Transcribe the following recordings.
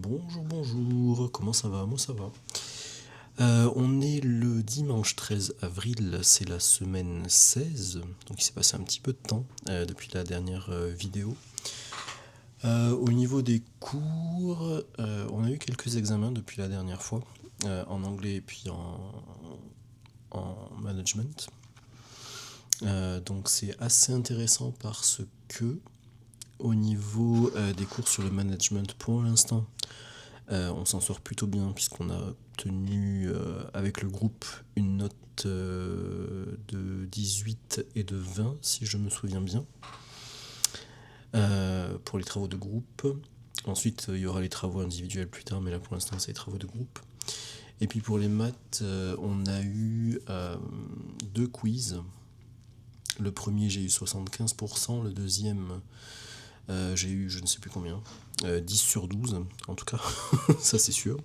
Bonjour, bonjour, comment ça va? Moi ça va. On est le dimanche 13 avril, c'est la semaine 16, donc il s'est passé un petit peu de temps depuis la dernière vidéo. Au niveau des cours, on a eu quelques examens depuis la dernière fois, en anglais et puis en management. Donc c'est assez intéressant parce que au niveau des cours sur le management pour l'instant, on s'en sort plutôt bien puisqu'on a obtenu avec le groupe une note de 18 et de 20 si je me souviens bien pour les travaux de groupe. Ensuite il y aura les travaux individuels plus tard, mais là pour l'instant c'est les travaux de groupe. Et puis pour les maths, on a eu deux quiz. Le premier j'ai eu 75%, le deuxième j'ai eu je ne sais plus combien, 10 sur 12 en tout cas, ça c'est sûr.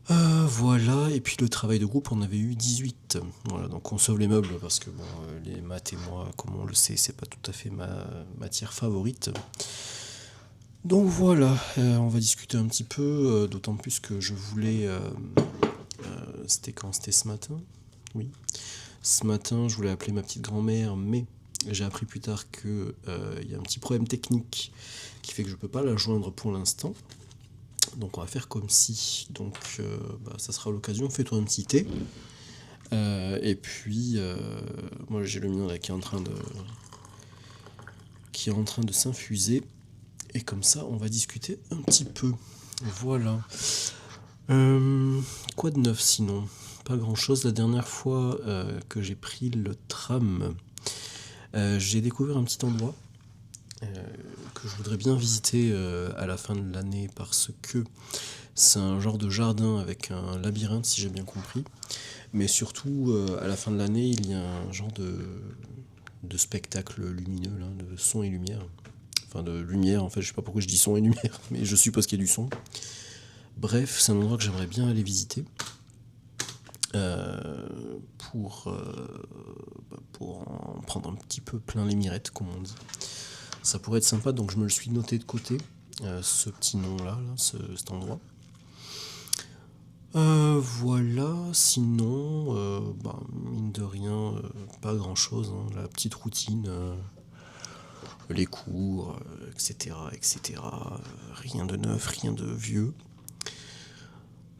Voilà, et puis le travail de groupe, on avait eu 18. Voilà, donc on sauve les meubles parce que bon, les maths et moi, comme on le sait, c'est pas tout à fait ma matière favorite. Donc voilà, on va discuter un petit peu, d'autant plus que je voulais. C'était quand? C'était ce matin? Oui. Ce matin, je voulais appeler ma petite grand-mère, mais j'ai appris plus tard qu'il y a un petit problème technique qui fait que je peux pas la joindre pour l'instant. Donc on va faire comme si. Donc ça sera l'occasion. Fais-toi un petit thé. Et puis moi j'ai le mien là qui est en train de s'infuser. Et comme ça on va discuter un petit peu. Voilà. Quoi de neuf sinon? Pas grand chose. La dernière fois que j'ai pris le tram, j'ai découvert un petit endroit que je voudrais bien visiter à la fin de l'année parce que c'est un genre de jardin avec un labyrinthe si j'ai bien compris. Mais surtout à la fin de l'année il y a un genre de spectacle lumineux, là, de son et lumière. Enfin de lumière en fait, je sais pas pourquoi je dis son et lumière, mais je suppose qu'il y a du son. Bref, c'est un endroit que j'aimerais bien aller visiter. Pour en prendre un petit peu plein les mirettes, comme on dit. Ça pourrait être sympa, donc je me le suis noté de côté, ce petit nom-là, cet endroit. Voilà, sinon, mine de rien, pas grand-chose, hein, la petite routine, les cours, etc., etc. Rien de neuf, rien de vieux.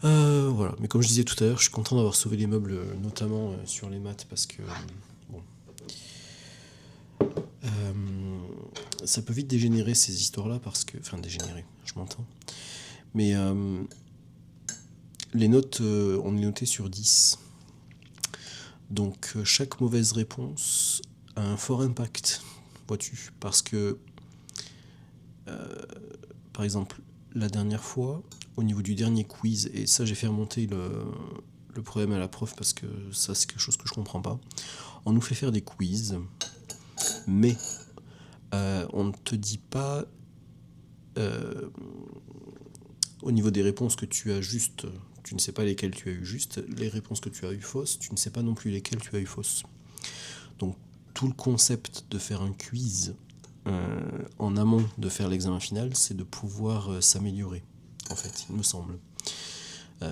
Voilà, mais comme je disais tout à l'heure, je suis content d'avoir sauvé les meubles, notamment sur les maths, parce que bon, ça peut vite dégénérer ces histoires-là, parce que, enfin dégénérer, je m'entends. Mais les notes, on est noté sur 10. Donc chaque mauvaise réponse a un fort impact, vois-tu, parce que, par exemple, la dernière fois, au niveau du dernier quiz, et ça j'ai fait remonter le problème à la prof parce que ça c'est quelque chose que je comprends pas. On nous fait faire des quiz, mais on ne te dit pas au niveau des réponses que tu as justes, tu ne sais pas lesquelles tu as eu justes, les réponses que tu as eu fausses, tu ne sais pas non plus lesquelles tu as eu fausses. Donc tout le concept de faire un quiz en amont de faire l'examen final, c'est de pouvoir s'améliorer, en fait, il me semble.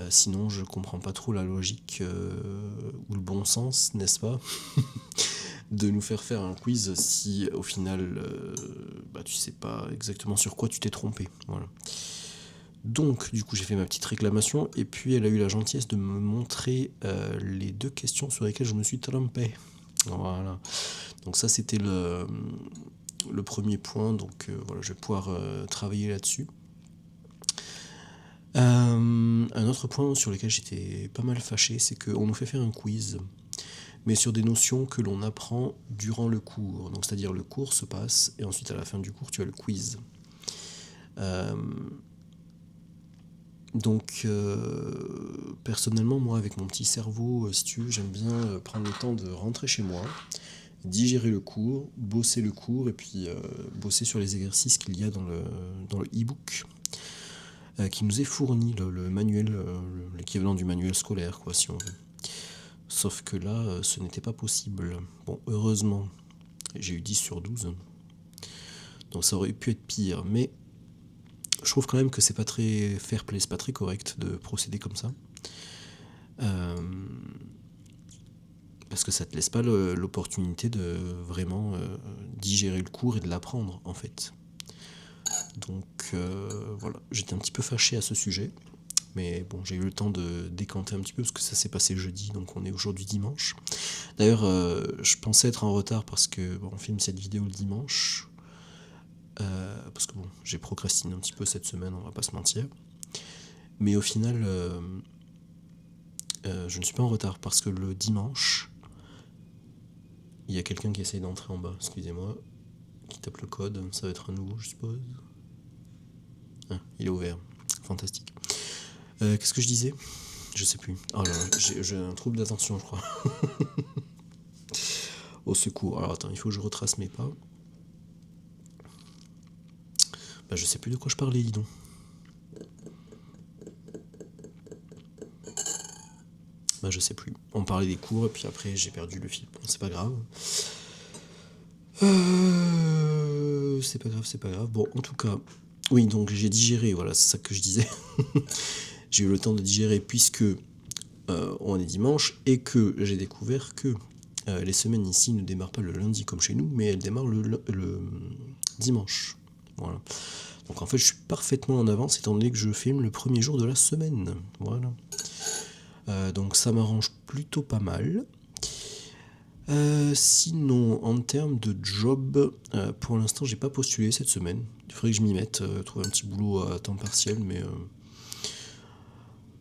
Sinon, je comprends pas trop la logique ou le bon sens, n'est-ce pas, de nous faire un quiz si au final, tu sais pas exactement sur quoi tu t'es trompé. Voilà. Donc, du coup, j'ai fait ma petite réclamation et puis elle a eu la gentillesse de me montrer les deux questions sur lesquelles je me suis trompé. Voilà. Donc ça, c'était le premier point. Donc voilà, je vais pouvoir travailler là-dessus. Un autre point sur lequel j'étais pas mal fâché, c'est qu'on nous fait faire un quiz, mais sur des notions que l'on apprend durant le cours. Donc c'est-à-dire le cours se passe et ensuite à la fin du cours, tu as le quiz. Donc personnellement, moi avec mon petit cerveau, si tu veux, j'aime bien prendre le temps de rentrer chez moi, digérer le cours, bosser le cours et puis bosser sur les exercices qu'il y a dans le e-book qui nous est fourni, le manuel, l'équivalent du manuel scolaire, quoi, si on veut. Sauf que là, ce n'était pas possible. Bon, heureusement, j'ai eu 10 sur 12, donc ça aurait pu être pire, mais je trouve quand même que c'est pas très fair play, c'est pas très correct de procéder comme ça. Parce que ça te laisse pas l'opportunité de vraiment digérer le cours et de l'apprendre en fait. Donc voilà, j'étais un petit peu fâché à ce sujet, mais bon, j'ai eu le temps de décanter un petit peu parce que ça s'est passé jeudi, donc on est aujourd'hui dimanche. D'ailleurs, je pensais être en retard parce que bon, on filme cette vidéo le dimanche, parce que bon, j'ai procrastiné un petit peu cette semaine, on va pas se mentir. Mais au final, je ne suis pas en retard parce que le dimanche, il y a quelqu'un qui essaye d'entrer en bas, excusez-moi, qui tape le code, ça va être un nouveau, je suppose. Ah, il est ouvert, fantastique. Qu'est-ce que je disais ? Je sais plus. Oh là, j'ai un trouble d'attention, je crois. Au secours. Alors attends, il faut que je retrace mes pas. Bah je sais plus de quoi je parlais, dis donc. Bah je sais plus. On parlait des cours et puis après j'ai perdu le fil. Bon, c'est pas grave. C'est pas grave. Bon, en tout cas, oui, donc j'ai digéré, voilà, c'est ça que je disais. J'ai eu le temps de digérer puisque on est dimanche et que j'ai découvert que les semaines ici ne démarrent pas le lundi comme chez nous, mais elles démarrent le dimanche. Voilà. Donc en fait, je suis parfaitement en avance étant donné que je filme le premier jour de la semaine. Voilà. Donc ça m'arrange plutôt pas mal. Sinon, en termes de job, pour l'instant, j'ai pas postulé cette semaine. Il faudrait que je m'y mette, trouver un petit boulot à temps partiel, mais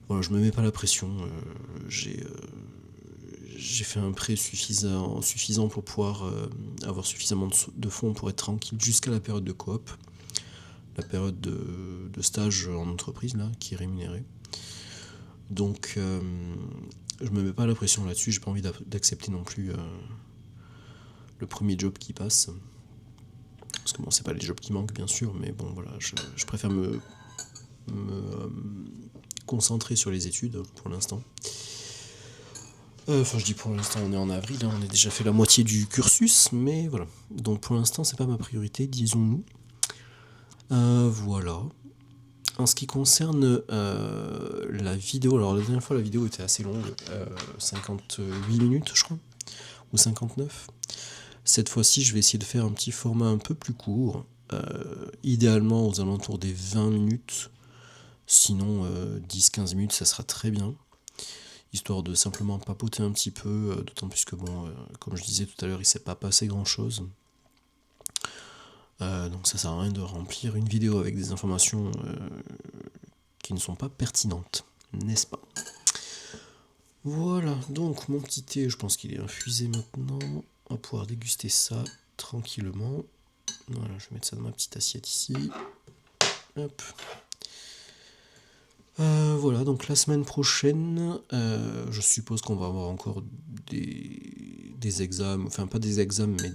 voilà, je me mets pas la pression. J'ai fait un prêt suffisant pour pouvoir avoir suffisamment de fonds pour être tranquille jusqu'à la période de coop, la période de stage en entreprise là, qui est rémunérée. Donc je me mets pas la pression là-dessus, j'ai pas envie d'accepter non plus le premier job qui passe. Parce que bon, c'est pas les jobs qui manquent bien sûr, mais bon voilà, je préfère me concentrer sur les études pour l'instant. Enfin, je dis pour l'instant, on est en avril, hein, on a déjà fait la moitié du cursus, mais voilà. Donc pour l'instant, c'est pas ma priorité, disons-nous. Voilà. En ce qui concerne la vidéo, alors la dernière fois, la vidéo était assez longue, 58 minutes, je crois, ou 59. Cette fois-ci, je vais essayer de faire un petit format un peu plus court, idéalement aux alentours des 20 minutes, sinon 10-15 minutes, ça sera très bien. Histoire de simplement papoter un petit peu, d'autant plus que bon, comme je disais tout à l'heure, il ne s'est pas passé grand chose. Donc ça sert à rien de remplir une vidéo avec des informations qui ne sont pas pertinentes, n'est-ce pas ? Voilà, donc mon petit thé, je pense qu'il est infusé maintenant. On va pouvoir déguster ça tranquillement. Voilà, je vais mettre ça dans ma petite assiette ici. Hop. Voilà, donc la semaine prochaine, je suppose qu'on va avoir encore des examens, enfin pas des examens, mais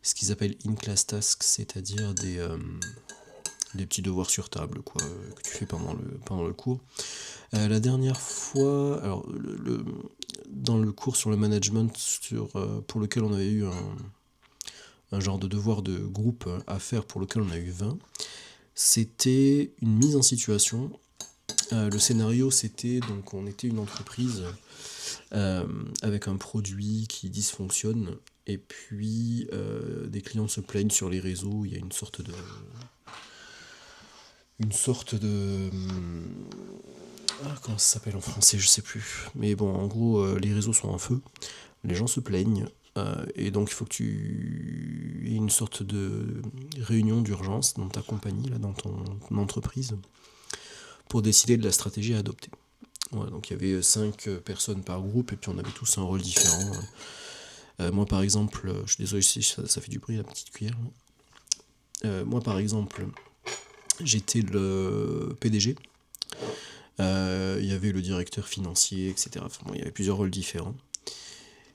ce qu'ils appellent in-class tasks, c'est-à-dire des petits devoirs sur table, quoi, que tu fais pendant le cours. La dernière fois, alors dans le cours sur le management, pour lequel on avait eu un genre de devoir de groupe à faire, pour lequel on a eu 20, c'était une mise en situation. Le scénario, c'était, donc on était une entreprise avec un produit qui dysfonctionne, et puis des clients se plaignent sur les réseaux, il y a une sorte de comment ça s'appelle en français, je sais plus. Mais bon, en gros, les réseaux sont en feu, les gens se plaignent, et donc il faut que tu aies une sorte de réunion d'urgence dans ta compagnie, là, dans ton entreprise, pour décider de la stratégie à adopter. Voilà, donc il y avait 5 personnes par groupe, et puis on avait tous un rôle différent. Moi par exemple, je suis désolé si ça fait du bruit la petite cuillère. Moi par exemple, j'étais le PDG. Il y avait le directeur financier, etc. Enfin, bon, il y avait plusieurs rôles différents.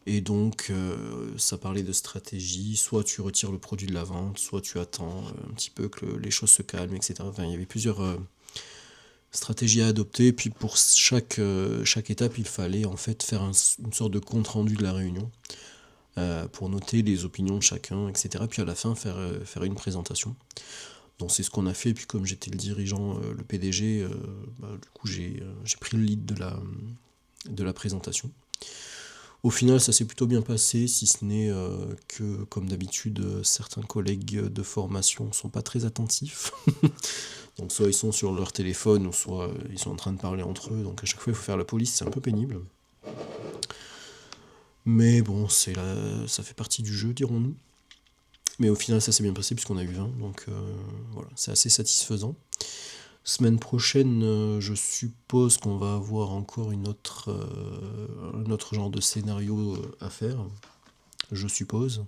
Et donc, ça parlait de stratégie. Soit tu retires le produit de la vente, soit tu attends un petit peu que les choses se calment, etc. Enfin, il y avait plusieurs stratégies à adopter. Et puis pour chaque étape, il fallait en fait faire une sorte de compte rendu de la réunion pour noter les opinions de chacun, etc. Puis à la fin, faire une présentation. Donc c'est ce qu'on a fait, et puis comme j'étais le dirigeant, le PDG, du coup j'ai pris le lead de la présentation. Au final, ça s'est plutôt bien passé, si ce n'est que, comme d'habitude, certains collègues de formation sont pas très attentifs. Donc soit ils sont sur leur téléphone, ou soit ils sont en train de parler entre eux, donc à chaque fois il faut faire la police, c'est un peu pénible. Mais bon, ça fait partie du jeu, dirons-nous. Mais au final, ça s'est bien passé puisqu'on a eu 20, donc voilà, c'est assez satisfaisant. Semaine prochaine, je suppose qu'on va avoir encore un autre genre de scénario à faire, je suppose,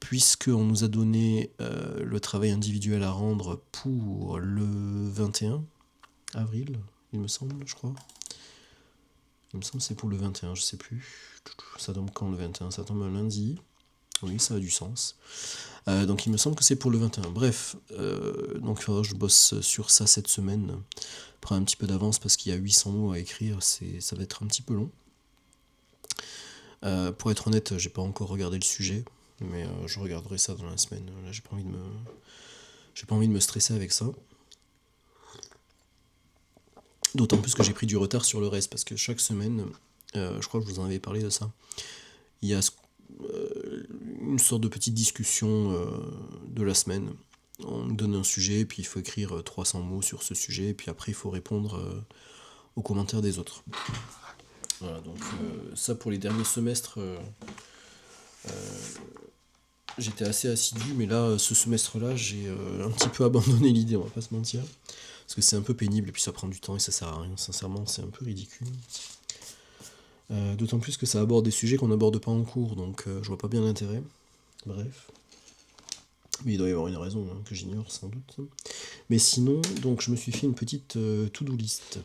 puisqu'on nous a donné le travail individuel à rendre pour le 21 avril, il me semble, je crois. Il me semble que c'est pour le 21, je sais plus. Ça tombe quand le 21? Ça tombe un lundi. Oui, ça a du sens. Donc il me semble que c'est pour le 21. Bref, donc il faudra que je bosse sur ça cette semaine. Prends un petit peu d'avance parce qu'il y a 800 mots à écrire, ça va être un petit peu long. Pour être honnête, j'ai pas encore regardé le sujet, mais je regarderai ça dans la semaine. Là, j'ai pas envie de me stresser avec ça. D'autant plus que j'ai pris du retard sur le reste, parce que chaque semaine, je crois que je vous en avais parlé de ça, il y a une sorte de petite discussion de la semaine. On nous donne un sujet, puis il faut écrire 300 mots sur ce sujet, puis après il faut répondre aux commentaires des autres. Voilà, donc ça pour les derniers semestres, j'étais assez assidu, mais là, ce semestre-là, j'ai un petit peu abandonné l'idée, on va pas se mentir. Parce que c'est un peu pénible, et puis ça prend du temps, et ça sert à rien, sincèrement, c'est un peu ridicule. D'autant plus que ça aborde des sujets qu'on n'aborde pas en cours, donc je vois pas bien l'intérêt. Bref. Mais il doit y avoir une raison que j'ignore sans doute. Mais sinon, donc je me suis fait une petite to-do list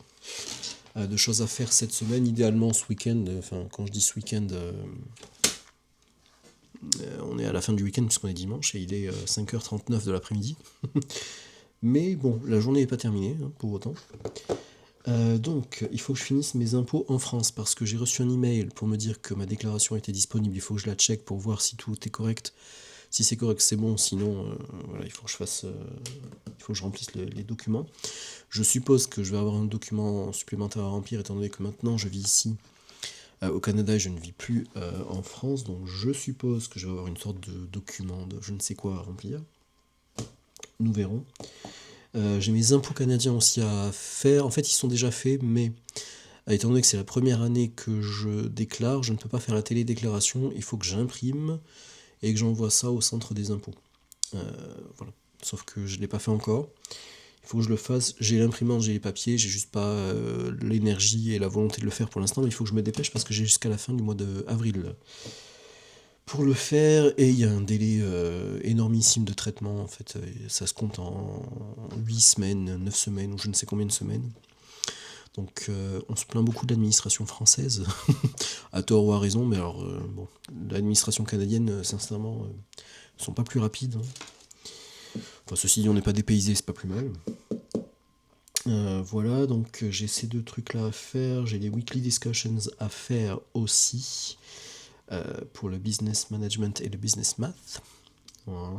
de choses à faire cette semaine, idéalement ce week-end. Enfin, quand je dis ce week-end, on est à la fin du week-end puisqu'on est dimanche et il est 5h39 de l'après-midi. Mais bon, la journée n'est pas terminée pour autant. Donc, il faut que je finisse mes impôts en France parce que j'ai reçu un email pour me dire que ma déclaration était disponible. Il faut que je la check pour voir si tout est correct. Si c'est correct, c'est bon. Sinon, voilà, il faut que je remplisse les documents. Je suppose que je vais avoir un document supplémentaire à remplir étant donné que maintenant je vis ici au Canada et je ne vis plus en France. Donc, je suppose que je vais avoir une sorte de document de je ne sais quoi à remplir. Nous verrons. J'ai mes impôts canadiens aussi à faire. En fait, ils sont déjà faits, mais étant donné que c'est la première année que je déclare, je ne peux pas faire la télédéclaration. Il faut que j'imprime et que j'envoie ça au centre des impôts. Voilà. Sauf que je ne l'ai pas fait encore. Il faut que je le fasse. J'ai l'imprimante, j'ai les papiers, j'ai juste pas l'énergie et la volonté de le faire pour l'instant, mais il faut que je me dépêche parce que j'ai jusqu'à la fin du mois d'avril pour le faire, et il y a un délai énormissime de traitement, en fait, ça se compte en 8 semaines, 9 semaines, ou je ne sais combien de semaines. Donc on se plaint beaucoup de l'administration française, à tort ou à raison, mais alors, bon, l'administration canadienne, sincèrement, ne sont pas plus rapides. Enfin, ceci dit, on n'est pas dépaysé, c'est pas plus mal. Voilà, donc j'ai ces deux trucs-là à faire, j'ai les weekly discussions à faire aussi. Pour le business management et le business math. Voilà.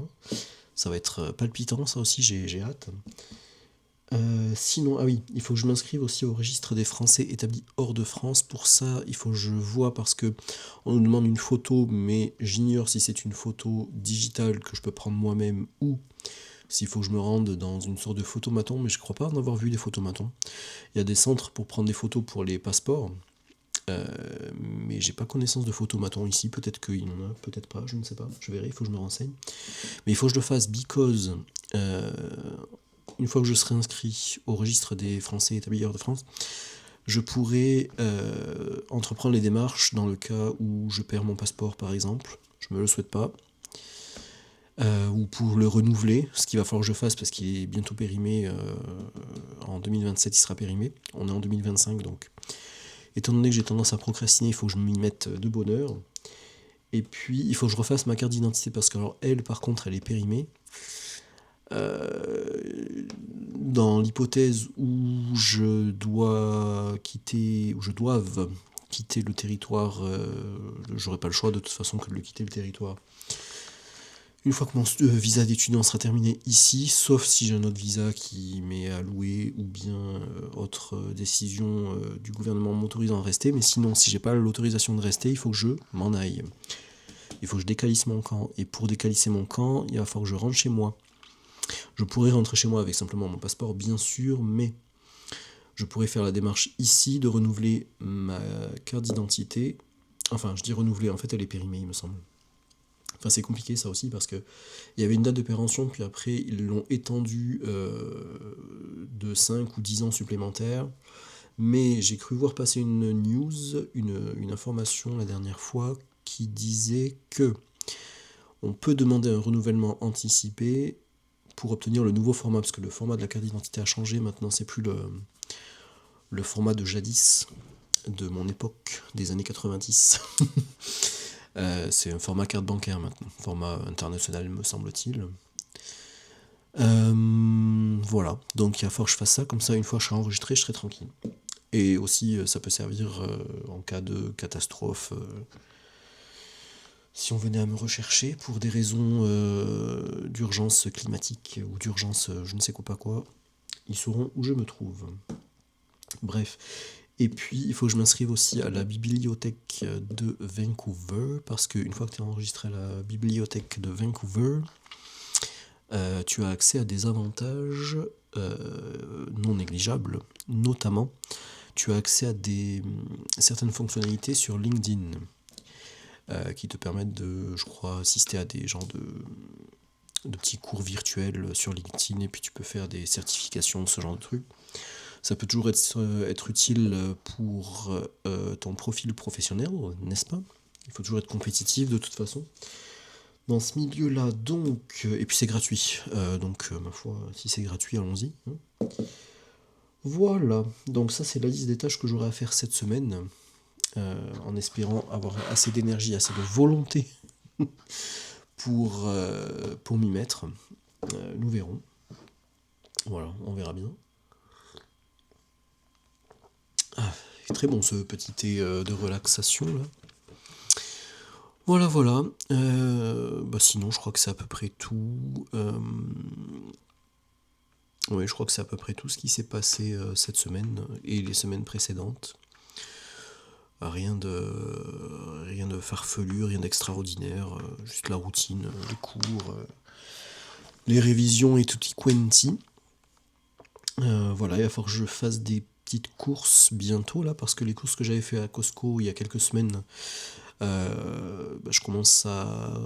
Ça va être palpitant, ça aussi, j'ai hâte. Sinon, ah oui, il faut que je m'inscrive aussi au registre des Français établis hors de France. Pour ça, il faut que je vois parce que on nous demande une photo, mais j'ignore si c'est une photo digitale que je peux prendre moi-même ou s'il faut que je me rende dans une sorte de photomaton, mais je crois pas en avoir vu des photomatons. Il y a des centres pour prendre des photos pour les passeports. Mais j'ai pas connaissance de photomaton ici, peut-être qu'il y en a, peut-être pas, je ne sais pas, je verrai, il faut que je me renseigne. Mais il faut que je le fasse because une fois que je serai inscrit au registre des Français établis hors de France, je pourrai entreprendre les démarches dans le cas où je perds mon passeport par exemple, je me le souhaite pas, ou pour le renouveler, ce qu'il va falloir que je fasse parce qu'il est bientôt périmé, en 2027 il sera périmé, on est en 2025 donc. Étant donné que j'ai tendance à procrastiner, il faut que je m'y mette de bonne heure. Et puis, il faut que je refasse ma carte d'identité parce que, alors, elle, par contre, elle est périmée. Dans l'hypothèse où je dois quitter, ou je doive quitter le territoire, j'aurai pas le choix de toute façon que de le quitter le territoire. Une fois que mon visa d'étudiant sera terminé ici, sauf si j'ai un autre visa qui m'est alloué ou bien autre décision du gouvernement m'autorisant à rester, mais sinon si j'ai pas l'autorisation de rester, il faut que je m'en aille. Il faut que je décalisse mon camp, et pour décalisser mon camp, il va falloir que je rentre chez moi. Je pourrais rentrer chez moi avec simplement mon passeport, bien sûr, mais je pourrais faire la démarche ici de renouveler ma carte d'identité. Enfin, je dis renouveler, en fait elle est périmée, il me semble. Enfin, c'est compliqué ça aussi parce que il y avait une date de péremption, puis après ils l'ont étendue de 5 ou 10 ans supplémentaires. Mais j'ai cru voir passer une news, une information la dernière fois qui disait que on peut demander un renouvellement anticipé pour obtenir le nouveau format, parce que le format de la carte d'identité a changé, maintenant c'est plus le format de jadis, de mon époque, des années 90. C'est un format carte bancaire maintenant, format international me semble-t-il. Voilà, donc il va falloir que je fasse ça, comme ça une fois que je serai enregistré, je serai tranquille. Et aussi ça peut servir en cas de catastrophe, si on venait à me rechercher pour des raisons d'urgence climatique ou d'urgence je ne sais quoi pas quoi, ils sauront où je me trouve. Bref. Et puis, il faut que je m'inscrive aussi à la bibliothèque de Vancouver, parce qu'une fois que tu es enregistré à la bibliothèque de Vancouver, tu as accès à des avantages non négligeables, notamment tu as accès à certaines fonctionnalités sur LinkedIn qui te permettent de, je crois, assister à des genres de petits cours virtuels sur LinkedIn, et puis tu peux faire des certifications, ce genre de trucs. Ça peut toujours être utile pour ton profil professionnel, n'est-ce pas? Il faut toujours être compétitif de toute façon. Dans ce milieu-là, donc, et puis c'est gratuit, donc ma foi, si c'est gratuit, allons-y. Hein. Voilà, donc ça c'est la liste des tâches que j'aurai à faire cette semaine, en espérant avoir assez d'énergie, assez de volonté pour m'y mettre. Nous verrons. Voilà, on verra bien. Ah, très bon ce petit thé de relaxation là. Voilà, voilà. Sinon, je crois que c'est à peu près tout. Oui, je crois que c'est à peu près tout ce qui s'est passé cette semaine et les semaines précédentes. Rien de farfelu, rien d'extraordinaire, juste la routine, les cours, les révisions et tutti quanti. Voilà, il va falloir que je fasse des petites courses bientôt là, parce que les courses que j'avais fait à Costco il y a quelques semaines, je commence à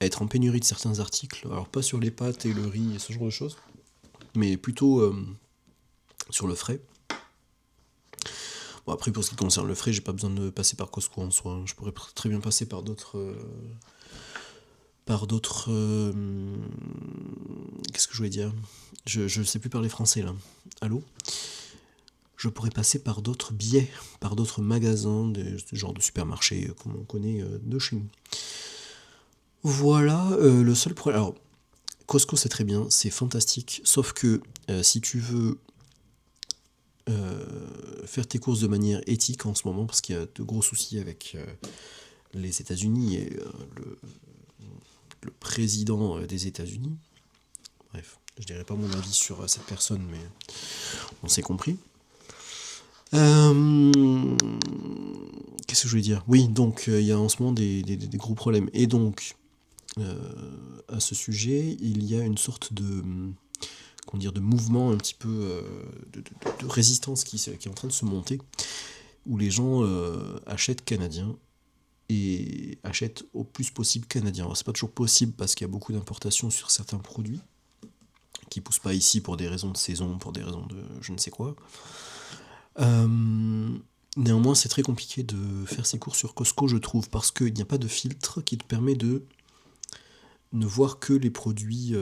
être en pénurie de certains articles. Alors pas sur les pâtes et le riz et ce genre de choses, mais plutôt sur le frais. Bon, après pour ce qui concerne le frais, j'ai pas besoin de passer par Costco en soi. Je pourrais très bien passer par d'autres. Qu'est-ce que je voulais dire? Je sais plus parler français là. Allô? Je pourrais passer par d'autres biais, par d'autres magasins, des genres de supermarchés comme on connaît de chez nous. Voilà, le seul problème. Alors, Costco c'est très bien, c'est fantastique, sauf que si tu veux faire tes courses de manière éthique en ce moment, parce qu'il y a de gros soucis avec les États-Unis et le président des États-Unis. Bref, je dirais pas mon avis sur cette personne, mais on s'est compris. Qu'est-ce que je voulais dire? Oui, donc il y a en ce moment des gros problèmes. Et donc, à ce sujet, il y a une sorte de mouvement un petit peu de résistance qui est en train de se monter, où les gens achètent canadiens et achètent au plus possible canadien. Alors c'est pas toujours possible parce qu'il y a beaucoup d'importations sur certains produits qui poussent pas ici pour des raisons de saison, pour des raisons de je ne sais quoi. Néanmoins, c'est très compliqué de faire ses courses sur Costco, je trouve, parce qu'il n'y a pas de filtre qui te permet de ne voir que les produits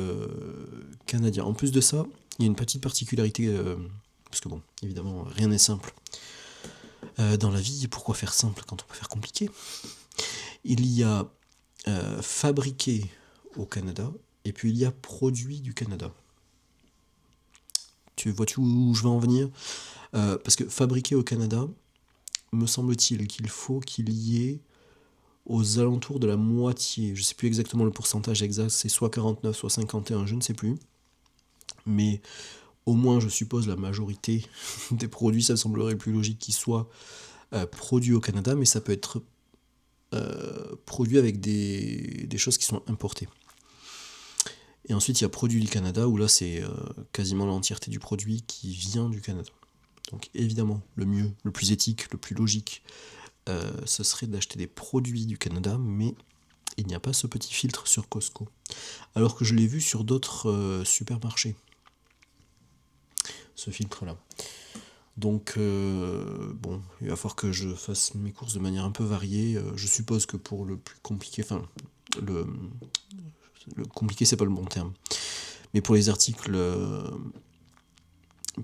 canadiens. En plus de ça, il y a une petite particularité, parce que bon, évidemment, rien n'est simple dans la vie. Pourquoi faire simple quand on peut faire compliqué? Il y a fabriqué au Canada, et puis il y a produit du Canada. Vois-tu où je veux en venir? Parce que fabriqué au Canada, me semble-t-il qu'il faut qu'il y ait aux alentours de la moitié. Je sais plus exactement le pourcentage exact, c'est soit 49, soit 51, je ne sais plus. Mais au moins, je suppose, la majorité des produits, ça semblerait plus logique qu'ils soient produits au Canada, mais ça peut être produit avec des choses qui sont importées. Et ensuite, il y a produit du Canada, où là, c'est quasiment l'entièreté du produit qui vient du Canada. Donc évidemment, le mieux, le plus éthique, le plus logique, ce serait d'acheter des produits du Canada, mais il n'y a pas ce petit filtre sur Costco. Alors que je l'ai vu sur d'autres supermarchés, ce filtre-là. Donc, bon, il va falloir que je fasse mes courses de manière un peu variée. Je suppose que pour le plus compliqué, enfin, le, le compliqué, c'est pas le bon terme. Mais pour les articles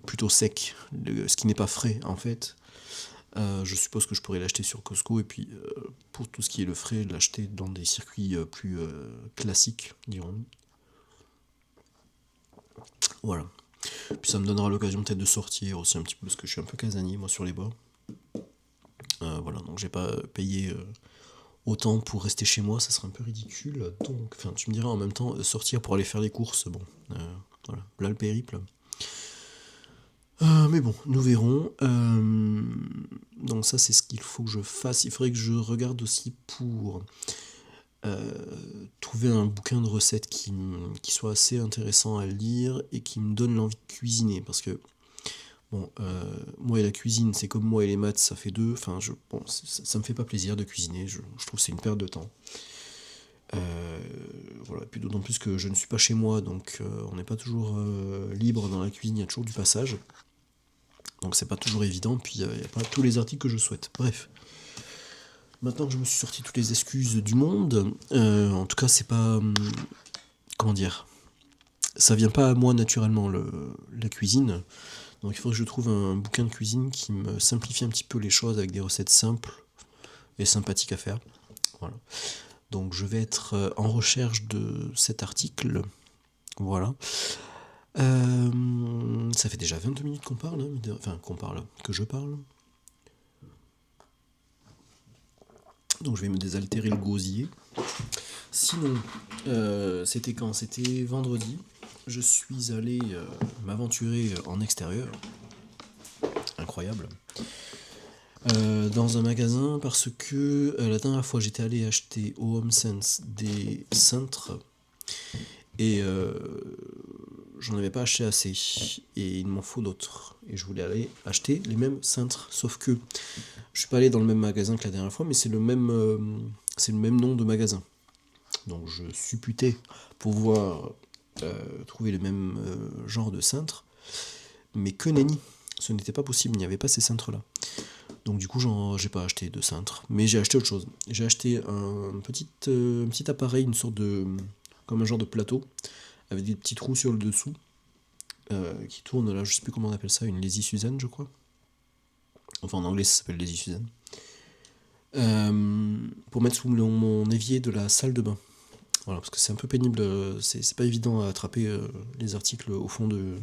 plutôt secs, ce qui n'est pas frais, en fait, je suppose que je pourrais l'acheter sur Costco. Et puis, pour tout ce qui est le frais, l'acheter dans des circuits plus classiques, dirons-nous. Voilà. Puis ça me donnera l'occasion peut-être de sortir aussi un petit peu, parce que je suis un peu casanier, moi, sur les bords. Voilà, donc j'ai pas payé autant pour rester chez moi, ça serait un peu ridicule. Donc, enfin, tu me diras en même temps, sortir pour aller faire les courses, bon, voilà, là le périple. Mais bon, nous verrons. Donc ça, c'est ce qu'il faut que je fasse. Il faudrait que je regarde aussi pour trouver un bouquin de recettes qui soit assez intéressant à lire et qui me donne l'envie de cuisiner. Parce que, bon, moi et la cuisine, c'est comme moi et les maths, ça fait deux. Enfin, bon, ça me fait pas plaisir de cuisiner. Je trouve que c'est une perte de temps. Voilà, et puis d'autant plus que je ne suis pas chez moi, donc on n'est pas toujours libre dans la cuisine, il y a toujours du passage. Donc c'est pas toujours évident, puis il n'y a pas tous les articles que je souhaite. Bref. Maintenant que je me suis sorti toutes les excuses du monde, en tout cas c'est pas... comment dire, ça vient pas à moi naturellement la cuisine. Donc il faut que je trouve un bouquin de cuisine qui me simplifie un petit peu les choses avec des recettes simples et sympathiques à faire. Voilà. Donc je vais être en recherche de cet article. Voilà. Ça fait déjà 22 minutes qu'on parle, hein, enfin que je parle. Donc je vais me désaltérer le gosier. Sinon, c'était quand? C'était vendredi. Je suis allé m'aventurer en extérieur. Incroyable. Dans un magasin parce que la dernière fois j'étais allé acheter au Home Sense des cintres et j'en avais pas acheté assez et il m'en faut d'autres et je voulais aller acheter les mêmes cintres, sauf que je suis pas allé dans le même magasin que la dernière fois, mais c'est le même nom de magasin, donc je supputais pouvoir trouver le même genre de cintre, mais que nenni, ce n'était pas possible, il n'y avait pas ces cintres là. Donc du coup, j'ai pas acheté de cintre, mais j'ai acheté autre chose. J'ai acheté un petit appareil, une sorte de... comme un genre de plateau, avec des petits trous sur le dessous, qui tourne là, je sais plus comment on appelle ça, une Lazy Susan, je crois. Enfin, en anglais, ça s'appelle Lazy Susan. Pour mettre sous mon évier de la salle de bain. Voilà, parce que c'est un peu pénible, c'est pas évident à attraper les articles au fond du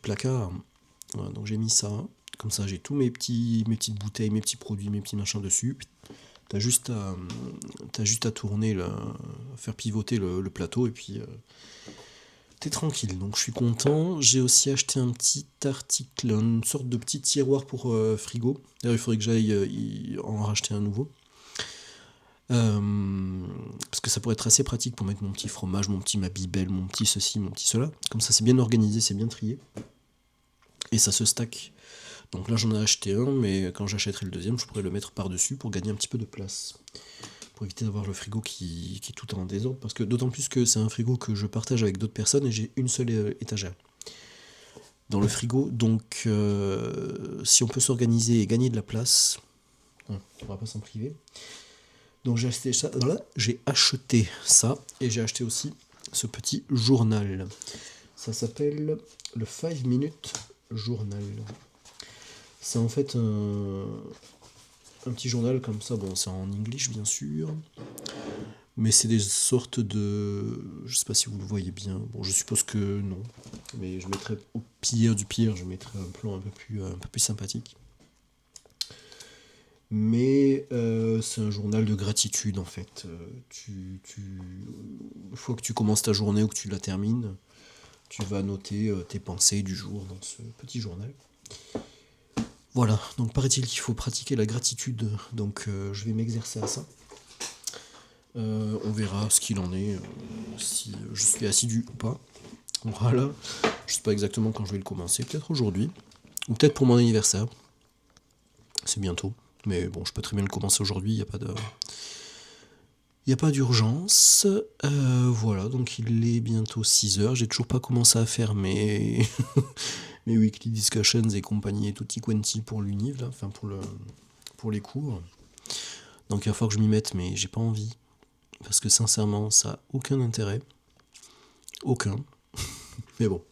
placard. Voilà, donc j'ai mis ça. Comme ça, j'ai tous mes petites bouteilles, mes petits produits, mes petits machins dessus. T'as juste à tourner, faire pivoter le plateau et puis t'es tranquille. Donc je suis content. J'ai aussi acheté un petit article, une sorte de petit tiroir pour frigo. D'ailleurs, il faudrait que j'aille en racheter un nouveau. Parce que ça pourrait être assez pratique pour mettre mon petit fromage, mon petit Mabibel, mon petit ceci, mon petit cela. Comme ça, c'est bien organisé, c'est bien trié. Et ça se stack. Donc là j'en ai acheté un, mais quand j'achèterai le deuxième, je pourrais le mettre par-dessus pour gagner un petit peu de place. Pour éviter d'avoir le frigo qui est tout en désordre, parce que d'autant plus que c'est un frigo que je partage avec d'autres personnes et j'ai une seule étagère dans le frigo, donc si on peut s'organiser et gagner de la place, on va pas s'en priver. Donc j'ai acheté ça, et j'ai acheté aussi ce petit journal. Ça s'appelle le 5 Minute Journal. C'est en fait un petit journal comme ça, bon c'est en English bien sûr, mais c'est des sortes de... Je sais pas si vous le voyez bien, bon je suppose que non, mais je mettrai au pire du pire, je mettrai un plan un peu plus sympathique. Mais c'est un journal de gratitude en fait. Une fois que tu commences ta journée ou que tu la termines, tu vas noter tes pensées du jour dans ce petit journal. Voilà, donc paraît-il qu'il faut pratiquer la gratitude, donc je vais m'exercer à ça. On verra ce qu'il en est, si je suis assidu ou pas. Voilà, je sais pas exactement quand je vais le commencer, peut-être aujourd'hui, ou peut-être pour mon anniversaire. C'est bientôt, mais bon, je peux très bien le commencer aujourd'hui, il n'y a pas d'urgence. Voilà, donc il est bientôt 6 heures. J'ai toujours pas commencé à faire mes, mes weekly discussions et compagnie et tutti quanti pour l'univ, là, enfin pour les cours. Donc il va falloir que je m'y mette, mais j'ai pas envie. Parce que sincèrement, ça a aucun intérêt. Aucun. Mais bon.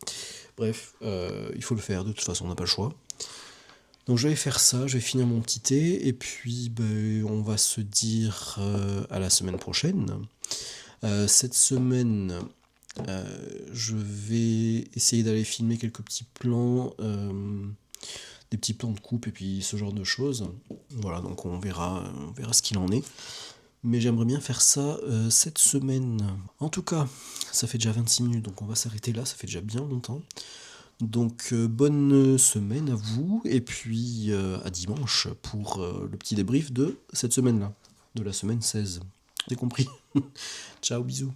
Bref, il faut le faire, de toute façon, on n'a pas le choix. Donc je vais faire ça, je vais finir mon petit thé, et puis on va se dire à la semaine prochaine. Cette semaine, je vais essayer d'aller filmer quelques petits plans, des petits plans de coupe et puis ce genre de choses. Voilà, donc on verra ce qu'il en est. Mais j'aimerais bien faire ça cette semaine. En tout cas, ça fait déjà 26 minutes, donc on va s'arrêter là, ça fait déjà bien longtemps. Donc bonne semaine à vous, et puis à dimanche pour le petit débrief de cette semaine-là, de la semaine 16. J'ai compris. Ciao, bisous.